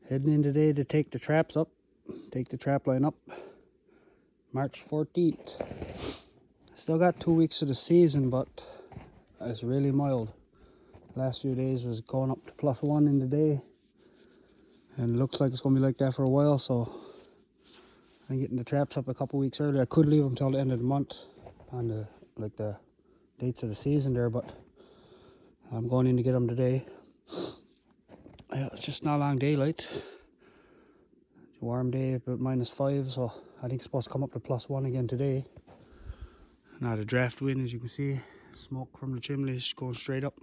Heading in today to take the traps up, take the trap line up. March 14th. Still got 2 weeks of the season, but it's really mild. Last few days was going up to +1 in the day, and it looks like it's going to be like that for a while. So I'm getting the traps up a couple weeks early. I could leave them till the end of the month on the dates of the season there, but I'm going in to get them today. Yeah, it's just not long daylight. It's a warm day, about -5, so I think it's supposed to come up to +1 again today. Now the draft wind, as you can see, smoke from the chimneys going straight up.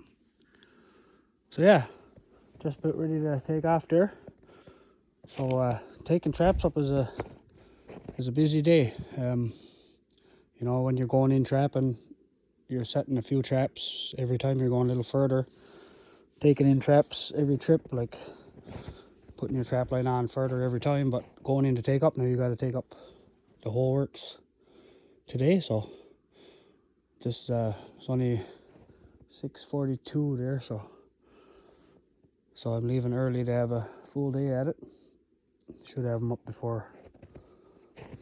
So yeah, just about ready to take off there. So taking traps up is a busy day. You know, when you're going in trapping, you're setting a few traps every time you're going a little further. Taking in traps every trip, like putting your trap line on further every time. But going in to take up now, you got to take up the whole works today. So just it's only 6:42 there, so I'm leaving early to have a full day at it. Should have them up before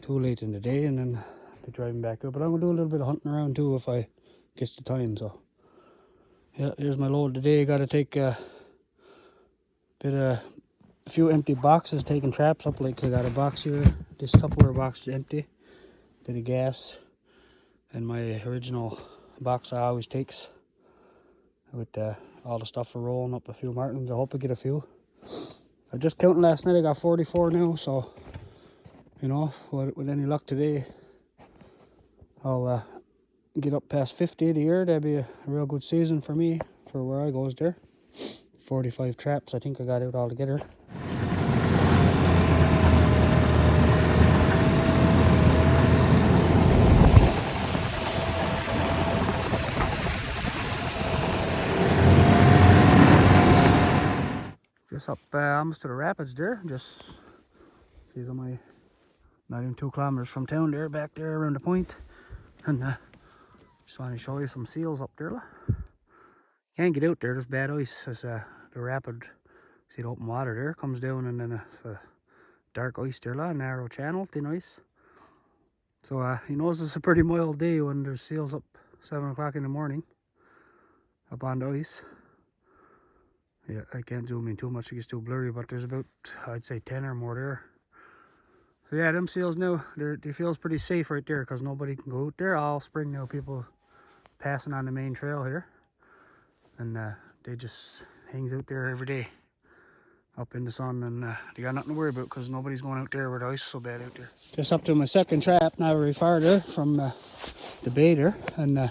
too late in the day, and then be driving back up. But I'm gonna do a little bit of hunting around too if I get the time. So yeah, here's my load today. Got to take a few empty boxes taking traps up. Like I got a box here. This Tupperware box is empty. Bit of gas, and my original box I always takes with all the stuff for rolling up a few martens. I hope I get a few. I just counting last night. I got 44 now, so you know, with any luck today, I'll get up past 50 a year. That'd be a real good season for me, for where I goes there. 45 traps I think I got out altogether. Just up almost to the rapids there. Just see my not even 2 kilometers from town there, back there around the point. And just want to show you some seals up there. Can't get out there, there's bad ice. There's the rapid, see the open water there comes down, and then a dark ice there, narrow channel, thin ice. So he knows it's a pretty mild day when there's seals up 7 o'clock in the morning up on the ice. Yeah, I can't zoom in too much, it gets too blurry, but there's about, I'd say 10 or more there. So yeah, them seals now, they feels pretty safe right there, because nobody can go out there all spring now. People passing on the main trail here, and they just hangs out there every day up in the sun, and they got nothing to worry about because nobody's going out there where the ice is so bad out there. Just up to my second trap, not very far there from the bay there, and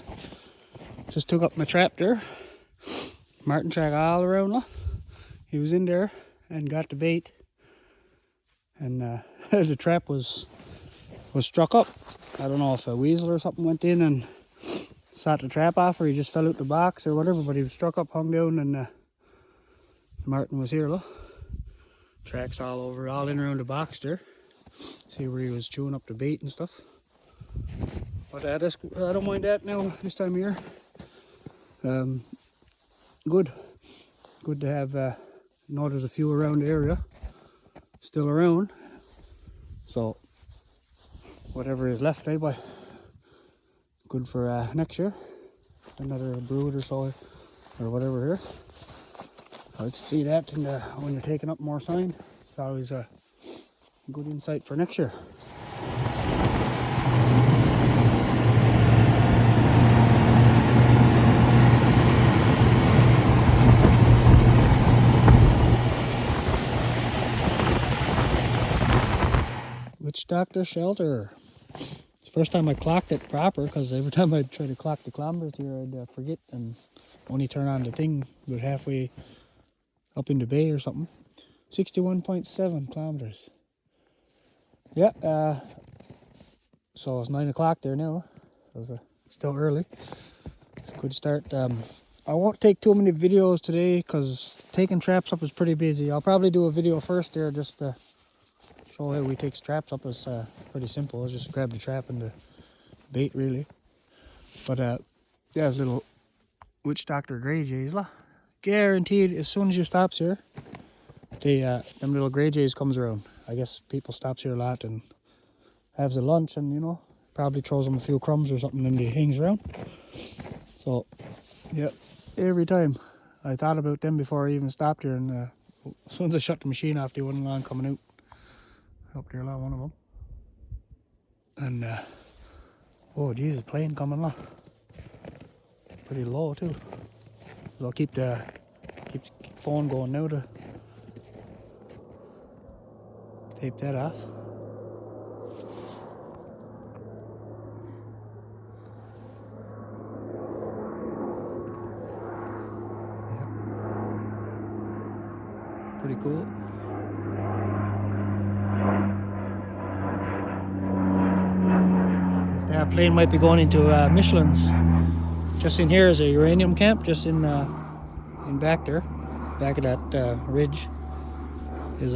just took up my trap there. Marten track all around. He was in there and got the bait, and the trap was struck up. I don't know if a weasel or something went in and shot the trap off, or he just fell out the box or whatever, but he was struck up, hung down, and the marten was here. Look, tracks all over, all in around the box there. See where he was chewing up the bait and stuff. But I don't mind that now this time of year. Good to have know there's a few around the area still around, so whatever is left, but good for next year, another brood or so, or whatever here. I like to see that, and when you're taking up more sign, it's always a good insight for next year. Witch Doctor Shelter. It's the first time I clocked it proper, because every time I try to clock the kilometers here, I'd forget and only turn on the thing about halfway up in the bay or something. 61.7 kilometers. Yeah, so it's 9 o'clock there now. So it's still early. It's a good start. I won't take too many videos today because taking traps up is pretty busy. I'll probably do a video first there just to show how we take traps up. It's pretty simple. Just grab the trap and the bait, really. But yeah, there's a little Witch Doctor Grey Jays. Guaranteed, as soon as you stops here, they them little grey jays comes around. I guess people stops here a lot and has a lunch, and you know, probably throws them a few crumbs or something, and he hangs around. So yeah, every time I thought about them before I even stopped here, and as soon as I shut the machine off, they wasn't long coming out. Up there, one of them. And oh Jesus, plane coming along. Pretty low too. So I'll keep the phone going now to tape that off. Yeah. Pretty cool. That plane might be going into Michelin's. Just in here is a uranium camp, just in back there, back of that ridge is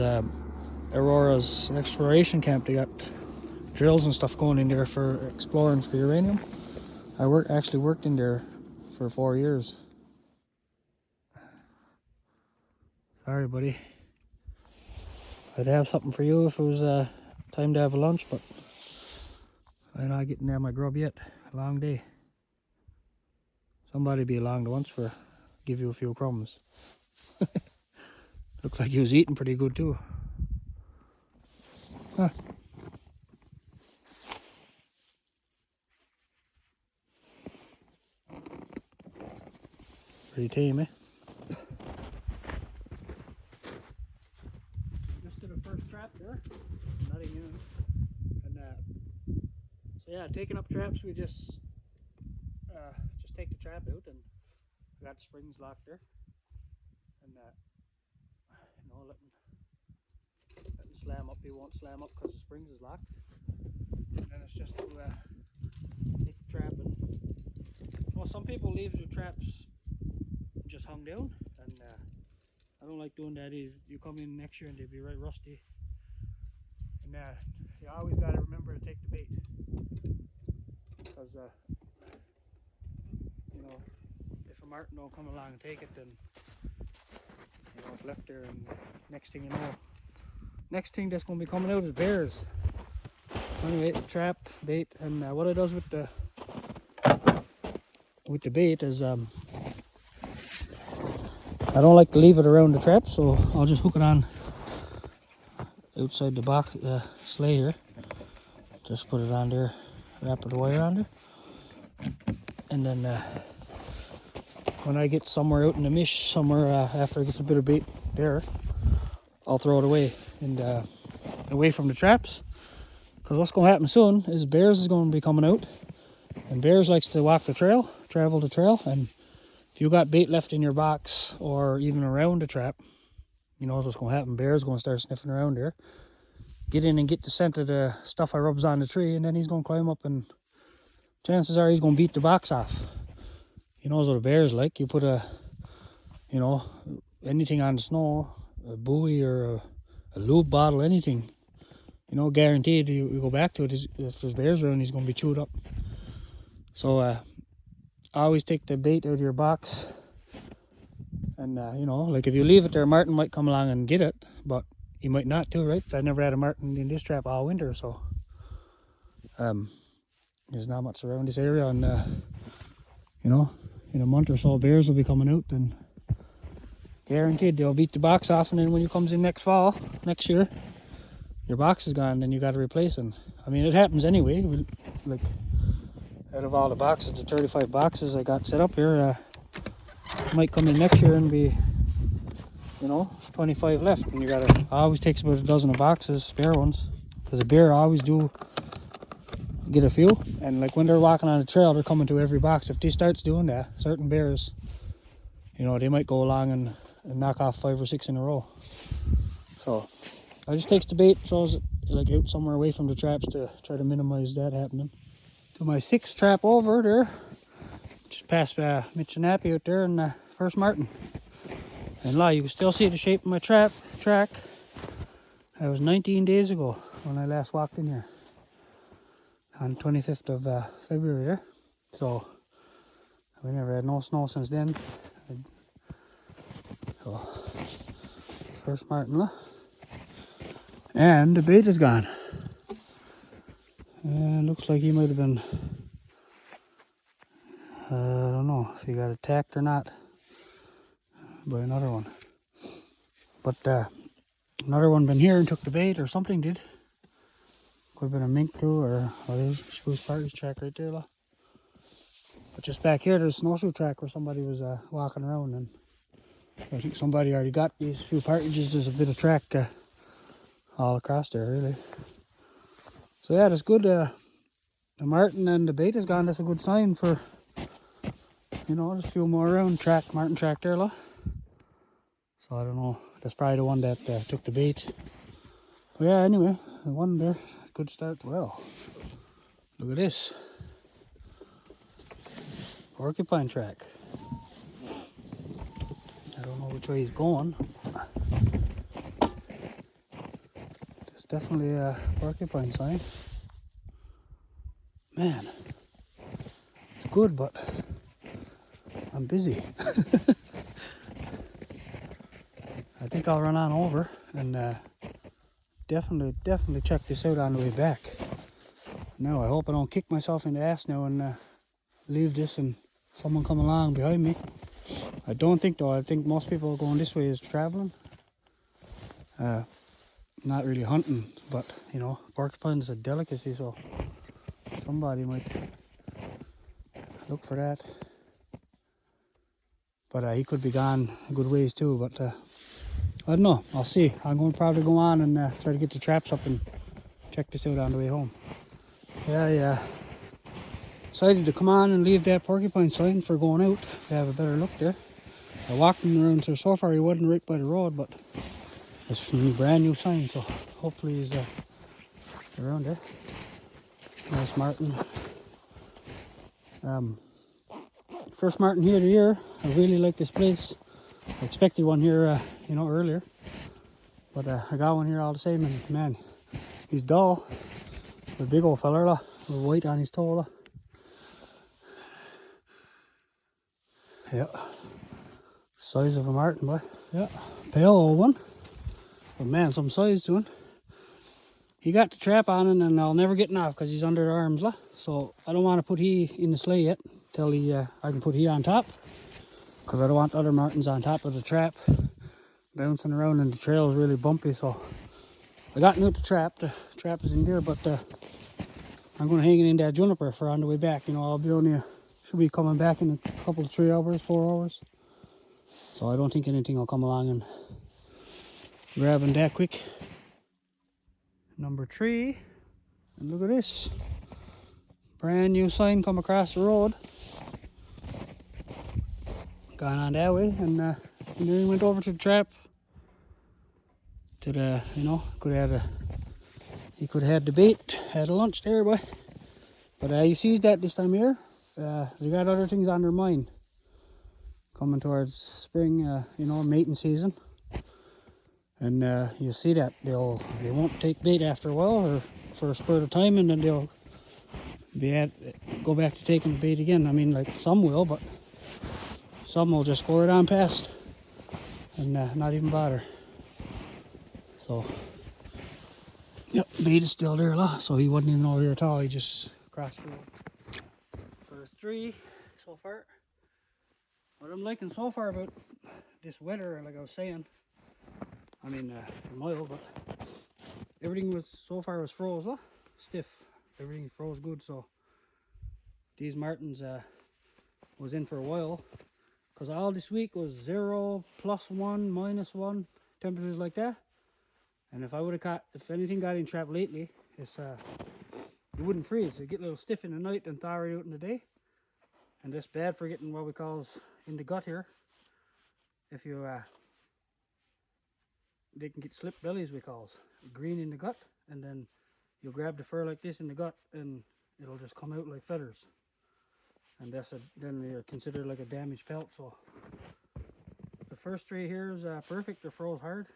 Aurora's exploration camp. They got drills and stuff going in there for exploring for uranium. I actually worked in there for 4 years. Sorry, buddy. I'd have something for you if it was time to have a lunch, but I'm not getting there my grub yet. A long day. Somebody be along the once for give you a few crumbs. Looks like he was eating pretty good too. Huh. Pretty tame, eh? Just did a first trap there. Nothing in it. And so yeah, taking up traps, we just take the trap out, and I got the springs locked there. And you know, let him slam up. He won't slam up because the springs is locked. And then it's just to take the trap, and well, some people leave their traps just hung down, and I don't like doing that. You come in next year and they'll be right rusty. And you always got to remember to take the bait, because you know, if a marten don't come along and take it, then you know it's left there, and next thing you know, next thing that's going to be coming out is bears. Anyway, the trap, bait, and what it does with the bait is I don't like to leave it around the trap, so I'll just hook it on outside the box sleigh here. Just put it on there, wrap the wire on there, and then when I get somewhere out in the mish, somewhere after I get a bit of bait there, I'll throw it away and away from the traps. Because what's going to happen soon is bears is going to be coming out, and bears likes to walk the trail, travel the trail, and if you got bait left in your box or even around the trap, you know what's going to happen. Bear's going to start sniffing around there, get in and get the scent of the stuff I rubs on the tree, and then he's going to climb up, and chances are he's going to beat the box off. He knows what a bear's like. You put you know, anything on the snow, a buoy or a lube bottle, anything, you know, guaranteed you go back to it. If there's bears around, he's going to be chewed up. So always take the bait out of your box, and you know, like if you leave it there, a marten might come along and get it, but he might not too, right? I never had a marten in this trap all winter, so there's not much around this area, and you know, in a month or so bears will be coming out, and guaranteed they'll beat the box off, and then when you comes in next year, your box is gone, then you got to replace them. I mean, it happens anyway. Like, out of all the boxes, the 35 boxes I got set up here, might come in next year and be, you know, 25 left, and you gotta always takes about a dozen of boxes, spare ones, because the bear always do get a few. And like when they're walking on the trail, they're coming to every box. If they starts doing that, certain bears, you know, they might go along and knock off 5 or 6 in a row. So I just takes the bait, throws it like out somewhere away from the traps to try to minimize that happening. To my 6th trap over there, just past Mitch and Appy out there, and first marten. And you can still see the shape of my track. That was 19 days ago when I last walked in here, on 25th of February there. So we never had no snow since then. So First marten, and the bait is gone. And looks like he might have been, I don't know if he got attacked or not by another one. But another one been here and took the bait, or something did. Could have been a mink too, or there's spruce partridge track right there. But just back here, there's a snowshoe track where somebody was walking around, and I think somebody already got these few partridges. There's a bit of track all across there, really. So yeah, that's good. The marten and the bait is gone. That's a good sign for, you know, there's a few more around. Marten track there, So I don't know. That's probably the one that took the bait. But yeah, anyway, the one there, good start. Well, look at this. Porcupine track. I don't know which way he's going. There's definitely a porcupine sign. Man, it's good, but I'm busy. I think I'll run on over and definitely check this out on the way back. Now, I hope I don't kick myself in the ass now and leave this and someone come along behind me. I don't think though. I think most people going this way is traveling. Not really hunting, but you know, porcupine is a delicacy, so somebody might look for that. But he could be gone a good ways too, but I don't know. I'll see. I'm going to probably go on and try to get the traps up and check this out on the way home. Yeah. Decided to come on and leave that porcupine sign for going out to have a better look there. I walked him around, so far he wasn't right by the road, but it's a brand new sign, so hopefully he's around there. Nice marten. First marten here of the year. I really like this place. I expected one here, you know, earlier, but I got one here all the same, and man, he's dull. A big old fella, with white on his toe. Yeah, size of a marten, boy. Yeah, pale old one, but man, some size to him. He got the trap on him, and I'll never get him off because he's under the arms, so I don't want to put he in the sleigh yet till I can put he on top, because I don't want other martens on top of the trap bouncing around, and the trail is really bumpy. So I got him out the trap. The trap is in there, but I'm going to hang it in that juniper for on the way back. You know, I'll be only should be coming back in a couple of 3 hours, 4 hours. So I don't think anything will come along and grab him that quick. Number 3, and look at this. Brand new sign come across the road. Gone on that way, and then he went over to the trap. To the, you know, he could have had the bait, had a lunch there, boy. But he sees that this time of year. They got other things on their mind. Coming towards spring, you know, mating season. And you see that they won't take bait after a while, or for a spurt of time, and then they'll go back to taking the bait again. I mean, like some will, but some will just go right on past and not even bother. So, yep, bait is still there, so he wasn't even over here at all. He just crossed the road. So there's 3 so far. What I'm liking so far about this weather, like I was saying, I mean, mild, but everything so far was froze, stiff. Everything froze good, so these martens was in for a while, because all this week was 0, +1, -1, temperatures like that. And if anything got in trap lately, it wouldn't freeze. It'd get a little stiff in the night and thaw right out in the day. And that's bad for getting what we call in the gut here. If you, they can get slip bellies, we call green in the gut, and then you'll grab the fur like this in the gut, and it'll just come out like feathers. And then they're considered like a damaged pelt. So the first 3 here is perfect. They're froze hard.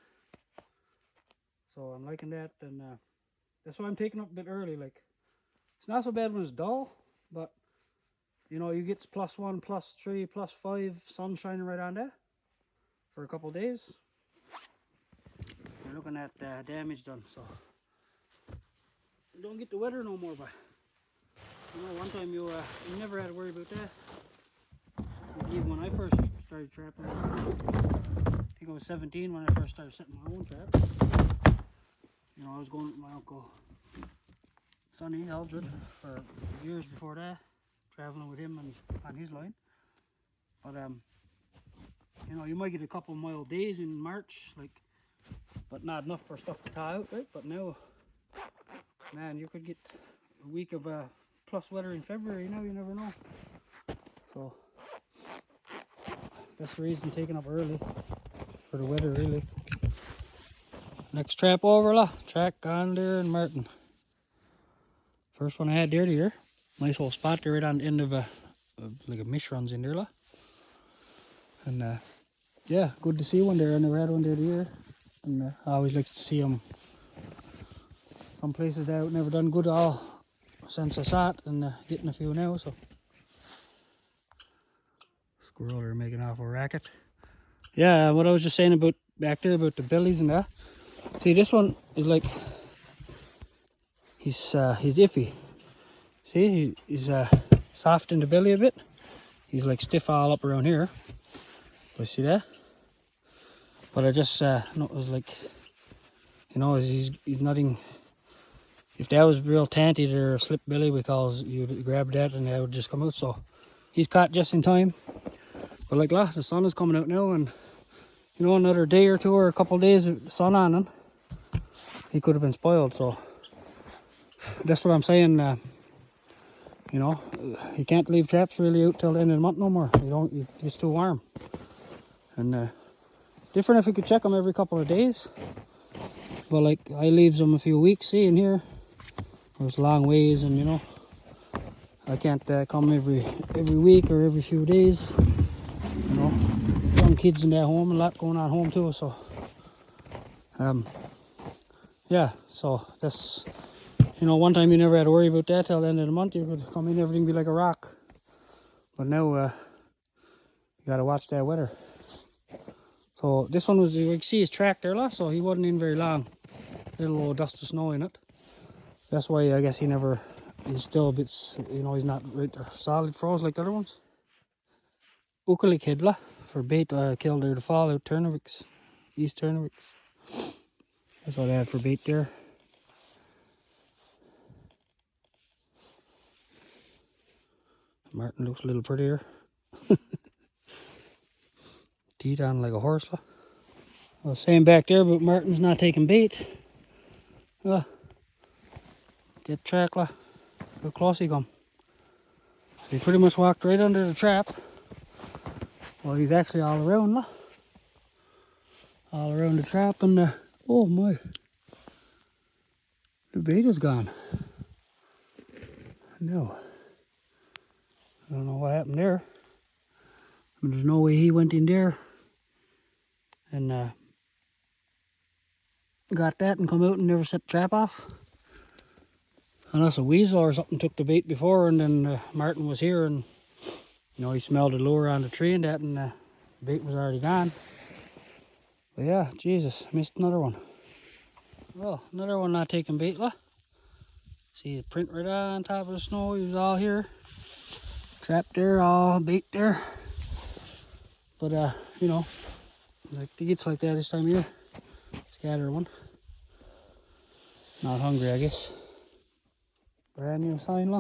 So I'm liking that, and that's why I'm taking up a bit early. Like, it's not so bad when it's dull, but you know, you get +1, +3, +5, sun shining right on that for a couple of days. We're looking at damage done, so you don't get the weather no more. But you know, one time you never had to worry about that. Even when I first started trapping, I think I was 17 when I first started setting my own traps. You know, I was going with my uncle Sonny Eldred for years before that, traveling with him and on his line. But you know, you might get a couple mild days in March, like, but not enough for stuff to tie out, right? But now, man, you could get a week of plus weather in February. Now you never know. So that's the reason taking up early for the weather, really. Next trap over, la. Track on there in Martin. First one I had there the year. Nice little spot there right on the end of like a mish runs in there, la. And yeah, good to see one there. I never had one there the year. And I always like to see them. Some places that I've never done good at all since I saw it, and getting a few now. So squirrel are making off a racket. Yeah, what I was just saying about back there about the bellies and that. See, this one is like he's iffy. See, he's soft in the belly a bit. He's like stiff all up around here. You see that? But I just no, it was like, you know, he's nothing. If that was real tanty or slip belly, because you'd grab that and that would just come out. So he's caught just in time. But like, the sun is coming out now, and you know, another day or two or a couple of days of sun on him, he could have been spoiled. So that's what I'm saying. You know, you can't leave traps really out till the end of the month no more. You don't. It's too warm. And different if you could check them every couple of days. But like, I leaves them a few weeks. See, in here, there's long ways, and you know, I can't come every week or every few days. You know, young kids in that home, a lot going on home too. So, yeah. So that's, you know, one time you never had to worry about that till the end of the month. You could come in, everything be like a rock. But now, you gotta watch that weather. So this one was, you can see his track there, so he wasn't in very long. Little old dust of snow in it. That's why I guess he's still a bit, you know, he's not right there, solid froze like the other ones. Ukali kidla for bait killed there the fall out Turnavix, East Turnavix. That's what I had for bait there. Martin looks a little prettier. Teeth on like a horse. I was saying back there about Martin's not taking bait. Get track, how close he come. He pretty much walked right under the trap. Well, he's actually all around, all around the trap, and oh my, the bait is gone. No, I don't know what happened there. I mean, there's no way he went in there and got that and come out and never set the trap off. Unless a weasel or something took the bait before, and then Martin was here, and you know, he smelled the lure on the tree and that, and the bait was already gone. But yeah, Jesus, missed another one. Well, another one not taking bait, See the print right on top of the snow. He was all here, trapped there, all bait there. But you know, like it gets like that this time of year. Scatter one. Not hungry, I guess. Brand new sign,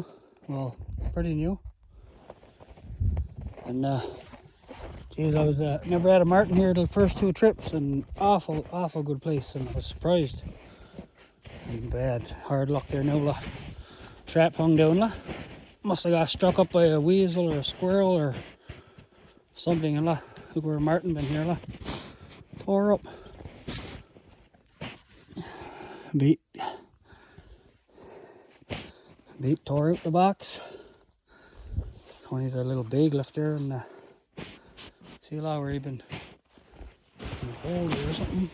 well, pretty new. And geez, I was never had a marten here the first two trips, and awful good place, and I was surprised. And bad, hard luck there now, Trap hung down, Must have got struck up by a weasel or a squirrel or something, and look where Martin been here, tore up. Beat tore out the box. Only the little bag left there, and see where he been in a hole there or something.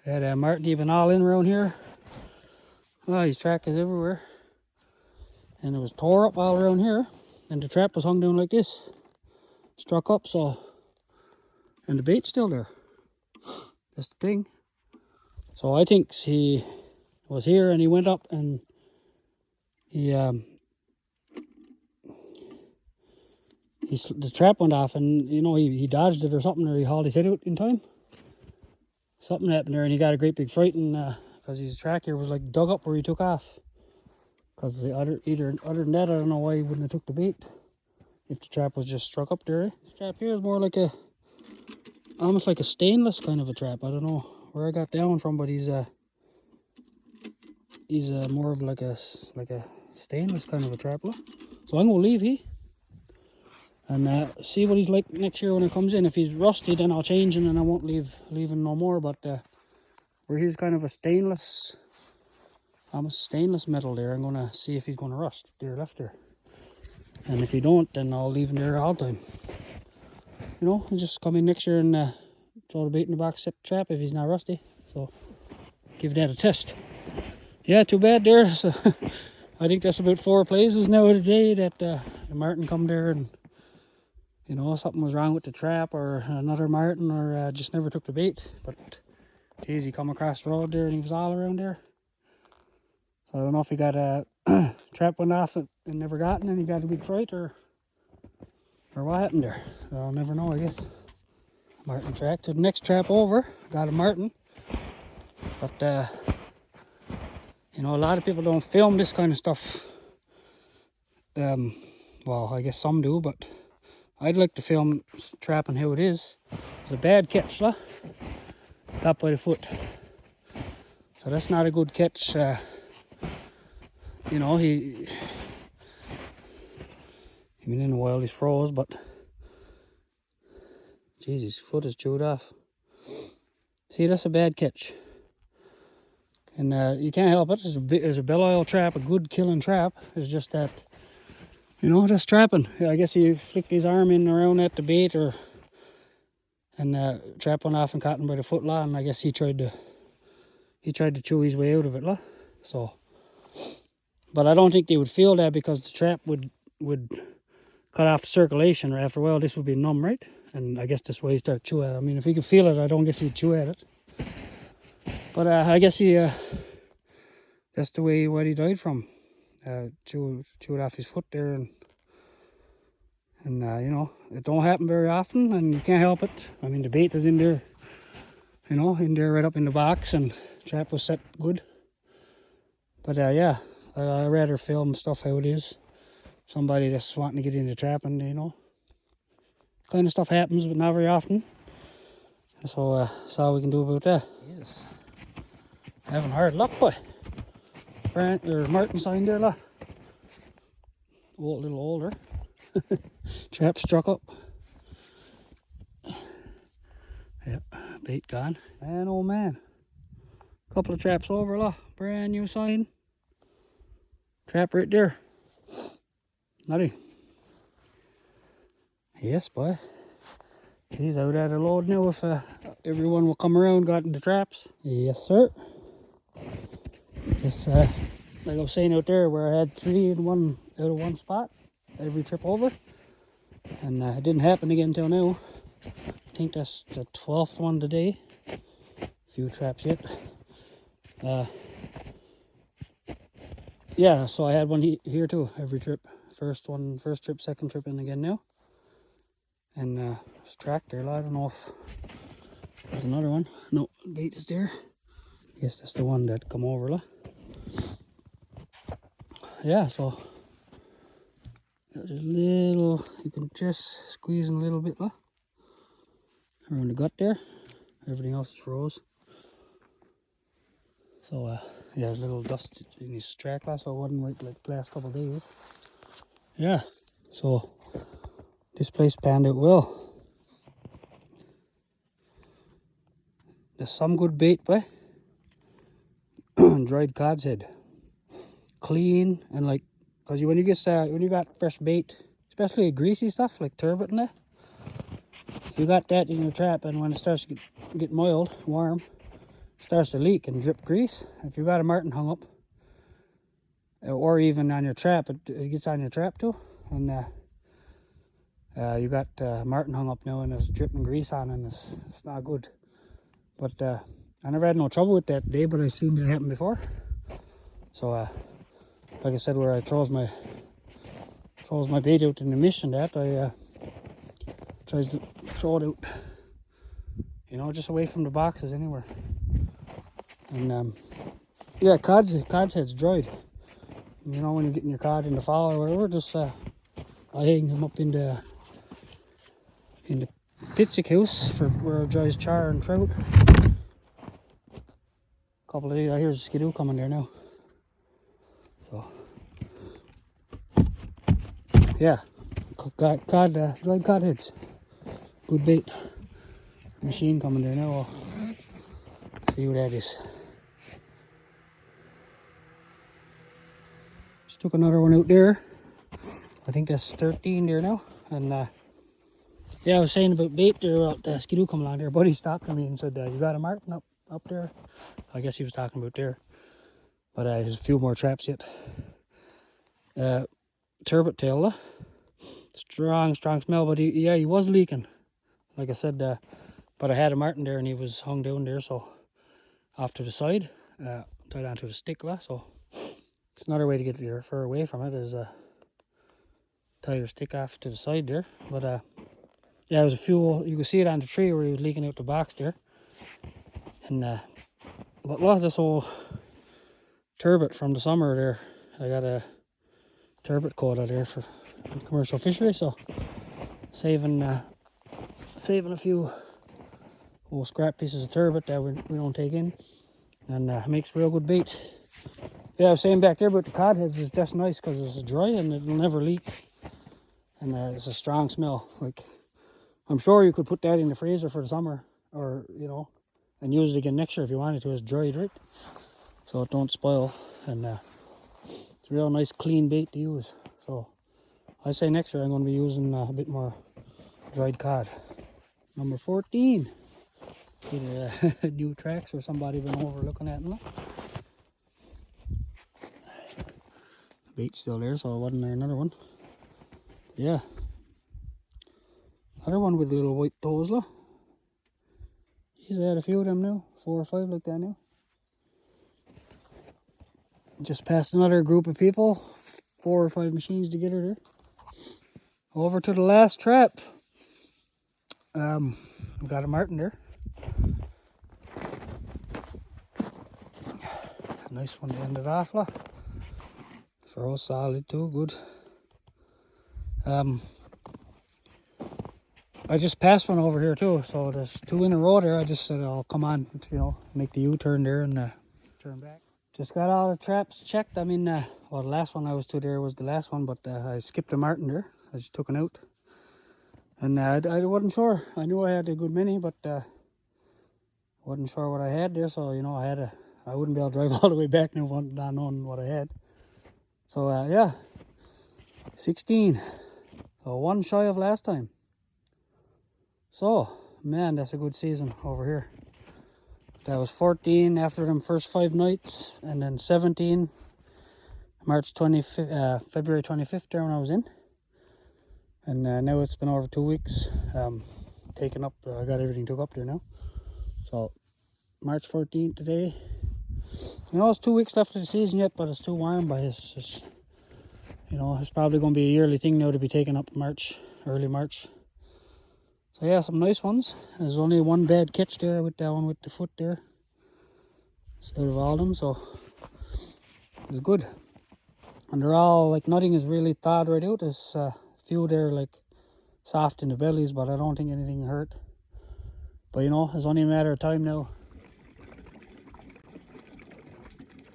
Had Martin even all in around here. Oh, his track is everywhere, and it was tore up all around here, and the trap was hung down like this, struck up. So, and the bait's still there. That's the thing. So I think he was here and he went up and the trap went off, and you know, he dodged it or something, or he hauled his head out in time. Something happened there and he got a great big fright, and because his track here was like dug up where he took off. Because other than that, I don't know why he wouldn't have took the bait if the trap was just struck up there. This trap here is more like almost like a stainless kind of a trap. I don't know where I got that one from, but he's more of like a stainless kind of a trap. Look. So I'm gonna leave and see what he's like next year when it comes in. If he's rusty, then I'll change him and I won't leave him no more. But where he's kind of a stainless, almost stainless metal there, I'm gonna see if he's gonna rust there left there. And if he don't, then I'll leave him there all the time. You know, and just come in next year and throw the bait in the box, set the trap if he's not rusty. So give that a test. Yeah, too bad there. So I think that's about 4 places now today that the marten come there and, you know, something was wrong with the trap, or another marten, or just never took the bait. But geez, he come across the road there and he was all around there. So I don't know if he got a trap went off and never got, and then he got a big fright, or what happened there. So I'll never know, I guess. Marten track to the next trap over. Got a marten. But you know, a lot of people don't film this kind of stuff. Well, I guess some do, but I'd like to film trapping how it is. It's a bad catch, lah. Got by the foot. So that's not a good catch. You know, he been in a while, he's froze, but geez, his foot is chewed off. See, that's a bad catch. And you can't help it. It's a bell oil trap, a good killing trap. It's just that, you know, that's trapping. I guess he flicked his arm in around at the bait, and trap went off and caught him by the foot, lah. And I guess he tried to chew his way out of it, lah. So, but I don't think they would feel that, because the trap would cut off the circulation. After a while, this would be numb, right? And I guess that's why he started chewing at it. I mean, if he could feel it, I don't guess he'd chew at it. But I guess that's the way what he died from. Chewed off his foot there, and you know, it don't happen very often, and you can't help it. I mean, the bait is in there, you know, in there right up in the box, and the trap was set good. But yeah, I rather film stuff how it is. Somebody that's wanting to get into trapping, you know, kind of stuff happens, but not very often. So that's all we can do about that. Yes. Having hard luck, boy. There's marten sign there, lah. A little older. Trap struck up. Yep, bait gone. Man, oh man. Couple of traps over, lah. Brand new sign. Trap right there. Nutty. Yes, boy. He's out at a load now. If everyone will come around, got into traps. Yes, sir. Yes, like I was saying out there, where I had 3 in one out of one spot every trip over, and it didn't happen again until now. I think that's the 12th one today. Few traps yet. Yeah, so I had one here too every trip. First trip, second trip, and again now. And there's a track there. I don't know if there's another one. No, bait is there. Yes, that's the one that come over, lah. Yeah, so there's a little, you can just squeeze in a little bit, lah, around the gut there. Everything else is froze. So yeah, there's a little dust in his track, lah, so it wasn't like the last couple of days. Yeah, so this place panned out well. There's some good bait, boy. Dried cod's head, clean, and like, because when you got fresh bait, especially greasy stuff like turbot and that, if you got that in your trap, and when it starts to get mild, warm, it starts to leak and drip grease. If you got a marten hung up, or even on your trap, it gets on your trap too. And you got marten hung up now, and it's dripping grease on, and it's not good. But I never had no trouble with that day, but I've seen it happen before. So like I said, where I throws my bait out in the mish and that, I tries to throw it out, you know, just away from the boxes anywhere. And yeah, cod's head's dried. You know, when you're getting your cod in the fall or whatever, just I hang them up in the pitsy house for where it dries char and trout. A couple of days, I hear skidoo coming there now. So yeah, dried cod heads, good bait. Machine coming there now. I'll see what that is. Just took another one out there. I think that's 13 there now. And yeah, I was saying about bait there, about the skidoo coming along there. Buddy stopped me and said, you got a marten up there? I guess he was talking about there. But there's a few more traps yet. Turbot tail, strong smell, but he was leaking. Like I said, but I had a marten there and he was hung down there, so off to the side, tied onto the stick, so it's another way to get your fur away from it is tie your stick off to the side there. But yeah, there was a few, you could see it on the tree where he was leaking out the box there. And but look, this old turbot from the summer there, I got a turbot quota there for commercial fishery, so saving a few old scrap pieces of turbot that we don't take in, and makes real good bait. Yeah, I was saying back there about the cod heads is just nice because it's dry and it'll never leak, and it's a strong smell. Like, I'm sure you could put that in the freezer for the summer, or you know, and use it again next year if you wanted to. It's dried, right? So it don't spoil, and it's a real nice clean bait to use. So I say next year I'm going to be using a bit more dried cod. Number 14. Get a new tracks or somebody been over looking at them. The bait's still there, so wasn't there another one? Yeah. Another one with little white toes, look. He's had a few of them now, 4 or 5 like that now. Just passed another group of people, 4 or 5 machines together there. Over to the last trap. We got a marten there. A nice one to end it off, look. Throw solid too, good. I just passed one over here too, so there's 2 in a row there. I just said I'll come on, you know, make the U-turn there and turn back. Just got all the traps checked. I mean, well, the last one I was to there was the last one, but I skipped a marten there. I just took it out. And I wasn't sure. I knew I had a good many, but wasn't sure what I had there. So, you know, I wouldn't be able to drive all the way back now not knowing what I had. So, yeah, 16. So 1 shy of last time. So, man, that's a good season over here. That was 14 after them first 5 nights, and then 17 February 25th there when I was in. And now it's been over 2 weeks. Taken up, I got everything took up there now. So March 14th today. You know, it's 2 weeks left of the season yet, but it's too warm. But it's you know, it's probably going to be a yearly thing now to be taken up March, early March. So yeah, some nice ones. There's only one bad catch there with that one with the foot there. It's out of all of them, so it's good. And they're all, like, nothing is really thawed right out. There's a few there, like, soft in the bellies, but I don't think anything hurt. But, you know, it's only a matter of time now.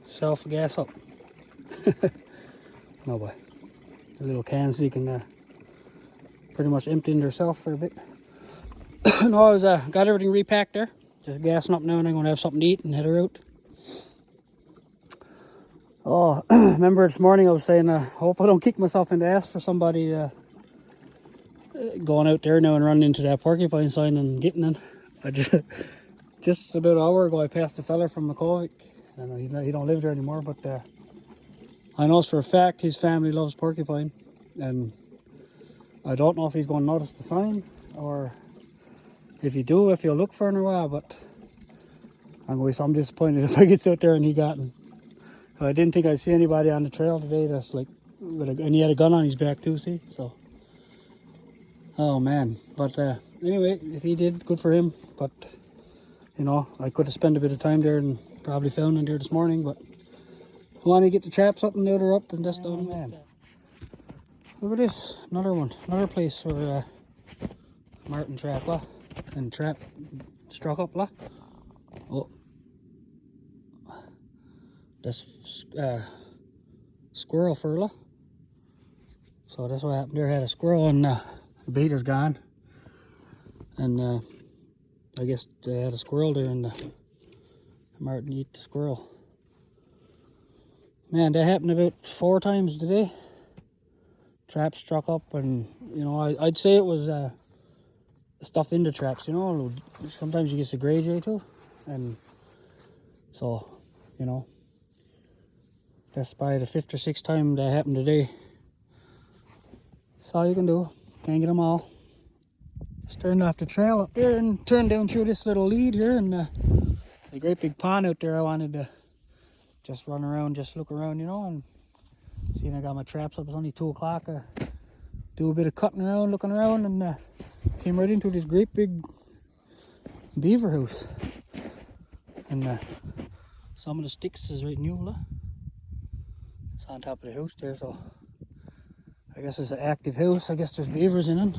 Self-gas up. No boy. The little cans, you can pretty much empty in themselves for a bit. No, I was got everything repacked there. Just gassing up now, and I'm going to have something to eat and head her out. Oh, remember this morning I was saying, I hope I don't kick myself in the ass for somebody going out there now and running into that porcupine sign and getting it. I just about an hour ago I passed a fella from McCovic, and he don't live there anymore, but I know for a fact his family loves porcupine, and I don't know if he's going to notice the sign, or if you do, if you'll look for it in a while, but So I'm disappointed if I get out there and he got him. I didn't think I'd see anybody on the trail today that's like, and he had a gun on his back too, see? So, oh man. But anyway, if he did, good for him. But, you know, I could have spent a bit of time there and probably found him there this morning. But I want to get the traps up and the other up and that's done, man. Look at this, another one, another place where marten trap, lah, and trap struck up, lah. Oh, that's squirrel fur, lah. So that's what happened there. Had a squirrel and the bait is gone, and I guess they had a squirrel there and the marten eat the squirrel. Man, that happened about 4 times today. Traps struck up, and you know, I'd say it was stuff in the traps, you know. Sometimes you get the gray jay too, and so, you know, that's probably the 5th or 6th time that happened today. That's all you can do. Can't get them all. Just turned off the trail up there and turned down through this little lead here, and a great big pond out there. I wanted to just run around, just look around, you know, and seeing I got my traps up. It's only 2 o'clock. Do a bit of cutting around, looking around, and came right into this great big beaver house. And some of the sticks is right new, look. It's on top of the house there, so I guess it's an active house. I guess there's beavers in it,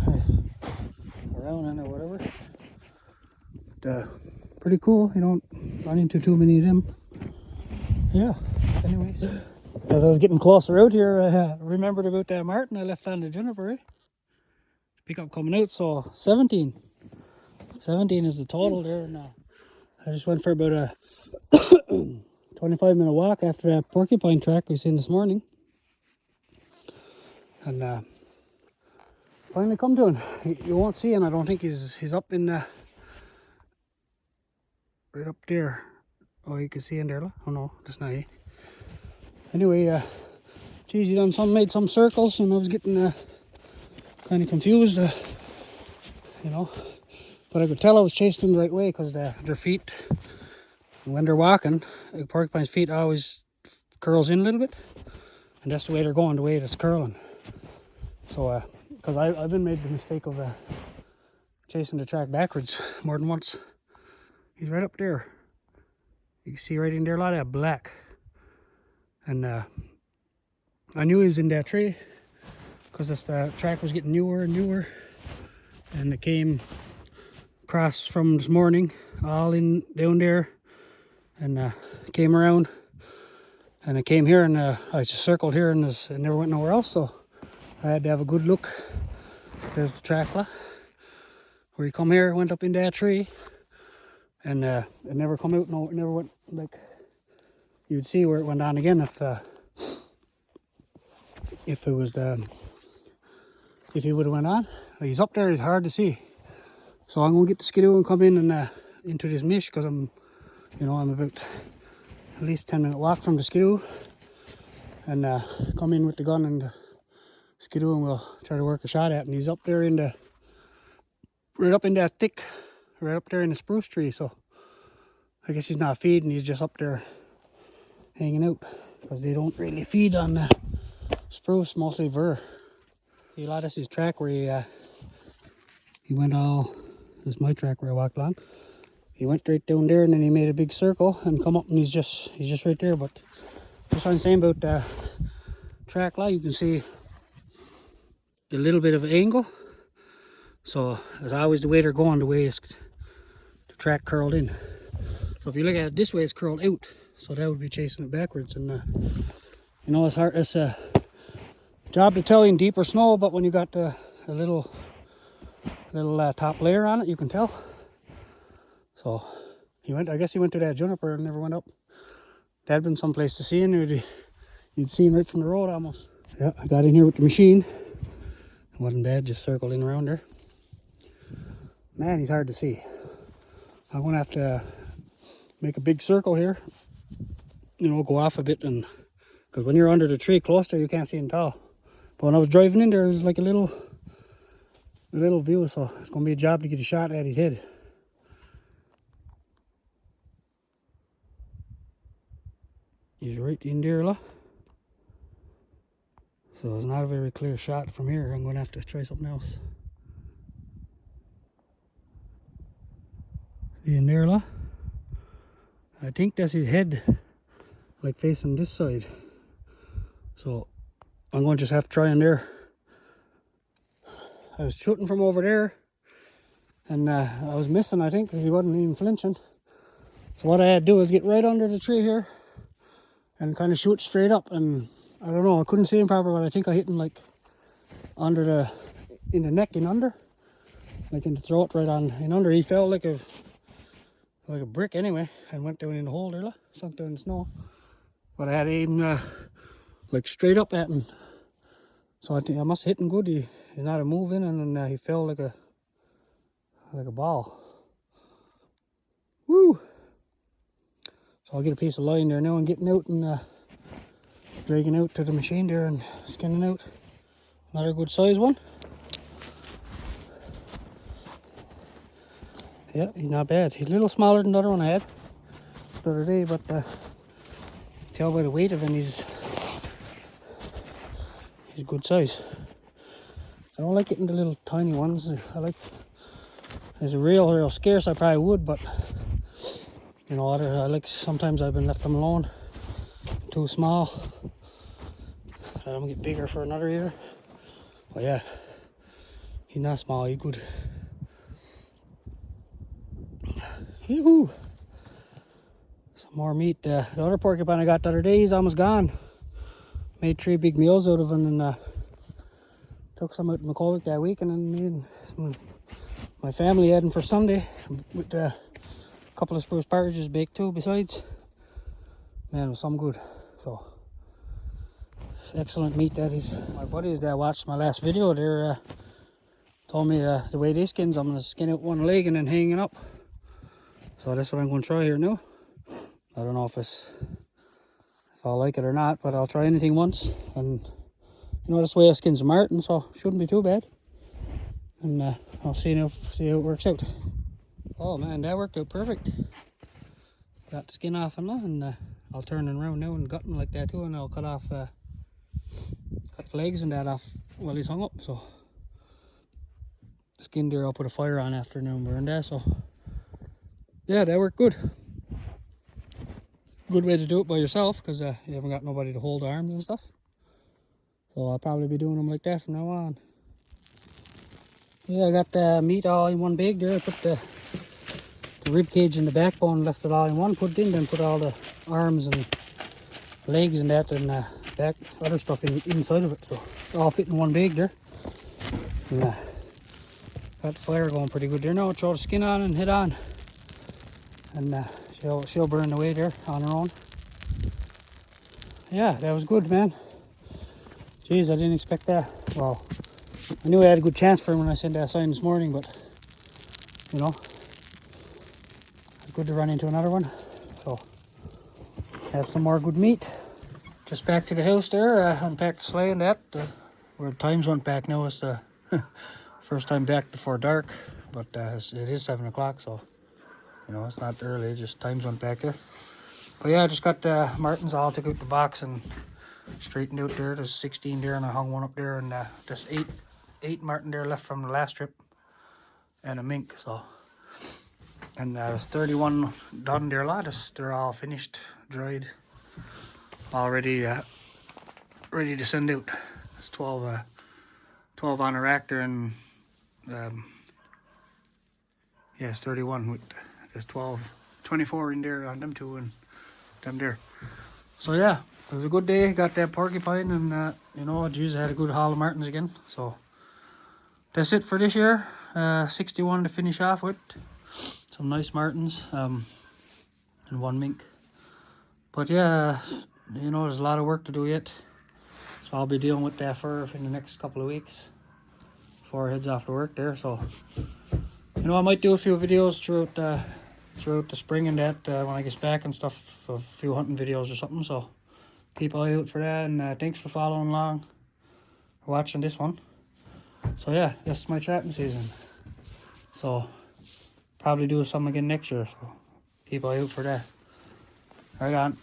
or around it, or whatever. But pretty cool. You don't run into too many of them. Yeah. Anyways, as I was getting closer out here, I remembered about that marten I left on the juniper. Pickup coming out, so 17 is the total there. And I just went for about a 25-minute walk after that porcupine track we seen this morning, and finally come to him. You won't see him. I don't think he's up in right up there. Oh, you can see him there. Oh no, that's not he. Anyway, geez, he made some circles, and I was getting kind of confused, you know. But I could tell I was chasing them the right way because their feet, when they're walking, a porcupine's feet always curls in a little bit, and that's the way they're going, the way it's curling. So, because I've been made the mistake of chasing the track backwards more than once. He's right up there. You can see right in there a lot of that black. And I knew he was in that tree because the track was getting newer and newer, and it came across from this morning, all in down there, and came around, and I came here, and I just circled here, and never went nowhere else. So I had to have a good look. There's the track where you come here, went up in that tree, and it never come out. No, it never went, like, you'd see where it went on again if it was if he would have went on. He's up there. It's hard to see. So I'm gonna get the skidoo and come in and into this mish, because I'm about at least 10-minute walk from the skidoo, and come in with the gun and the skidoo, and we'll try to work a shot at. And he's up there right up in that thick, right up there in the spruce tree. So I guess he's not feeding. He's just up there hanging out, because they don't really feed on the spruce, mostly fir. See, a lot of this is track where he went all. This is my track where I walked along. He went right down there, and then he made a big circle and come up, and he's just right there. But that's what I'm saying about the track. You can see a little bit of an angle. So as always, the way they're going, the way the track curled in. So if you look at it this way, it's curled out. So that would be chasing it backwards, and you know, it's hard. It's a job to tell in deeper snow, but when you got a little top layer on it, you can tell. So I guess he went to that juniper and never went up. That'd been someplace to see him. You'd see him right from the road almost. Yeah, I got in here with the machine. It wasn't bad, just circled in around there. Man, he's hard to see. I'm gonna have to make a big circle here. You know, go off a bit, and because when you're under the tree close there, you can't see him at all. But when I was driving in there, it was like a little view, so it's gonna be a job to get a shot at his head. right in there, look. So it's not a very clear shot from here. I'm going to have to try something else. See in there, look. I think that's his head, like facing this side. So I'm going to just have to try in there. I was shooting from over there, and I was missing, I think, because he wasn't even flinching. So what I had to do was get right under the tree here and kind of shoot straight up. And I don't know, I couldn't see him proper, but I think I hit him like under the, in the neck and under, like in the throat, right on and under. He fell like a brick anyway, and went down in the hole there, look, sunk down in the snow. But I had aim like straight up at him, so I think I must have hit him good. He's not moving, and then he fell like a ball. Woo! So I'll get a piece of line there now and getting out and dragging out to the machine there and skinning out another good size one. Yeah, he's not bad. He's a little smaller than the other one I had the other day, but tell by the weight of him, he's good size. I don't like getting the little tiny ones. I like, as a real scarce, I probably would, but you know, I like, sometimes I've been left them alone, too small. Let them get bigger for another year. But yeah, he's not small, he's good. Yoo-hoo! Some more meat. The other porcupine I got the other day, he's almost gone. Made 3 big meals out of him, and took some out to McCulloch that week, and then me and my family had him for Sunday with a couple of spruce partridges baked too besides. Man, it was some good. So excellent meat that is. My buddies that watched my last video there told me the way they skins, I'm going to skin out one leg and then hang it up. So that's what I'm going to try here now. I don't know if I'll like it or not, but I'll try anything once. And you know, this way I skin some marten, so shouldn't be too bad. And I'll see how it works out. Oh man, that worked out perfect. Got the skin off and I'll turn it around now and gut him like that too, and I'll cut the legs and that off while he's hung up. So the skin there, I'll put a fire on after now and burn that. So yeah, that worked good. Good way to do it by yourself, because you haven't got nobody to hold arms and stuff. So I'll probably be doing them like that from now on. Yeah, I got the meat all in one bag there. I put the rib cage and the backbone, left it all in one, put it in, then put all the arms and legs and that, and back other stuff inside of it. So all fit in one bag there. And got the fire going pretty good there now. Throw the skin on and head on, and she'll burn away there on her own. Yeah, that was good, man. Jeez, I didn't expect that. Well, I knew I had a good chance for him when I sent that sign this morning, but you know, it's good to run into another one. So have some more good meat. Just back to the house there. Unpacked the sleigh and that. Where the times went back now is the first time back before dark, but it is 7 o'clock, so you know, it's not early. Just times went back there. But yeah, I just got the martens all, took out the box and straightened out there. There's 16 there, and I hung one up there, and there's eight marten there left from the last trip, and a mink. So, and there's 31 done there, lads. They're all finished, dried, already ready to send out. There's 12 on a rack there, and yeah, it's 31 with, there's 24 in there on them two and them there. So yeah, it was a good day. Got that porcupine, and you know, geez, I had a good haul of martens again. So that's it for this year. 61 to finish off with. Some nice martens, and one mink. But yeah, you know, there's a lot of work to do yet. So I'll be dealing with that fur in the next couple of weeks before it heads off to work there. So you know, I might do a few videos throughout the spring and that when I get back and stuff, a few hunting videos or something. So keep an eye out for that, and thanks for following along, for watching this one. So yeah, this is my trapping season. So probably do some again next year. So keep an eye out for that. Right on.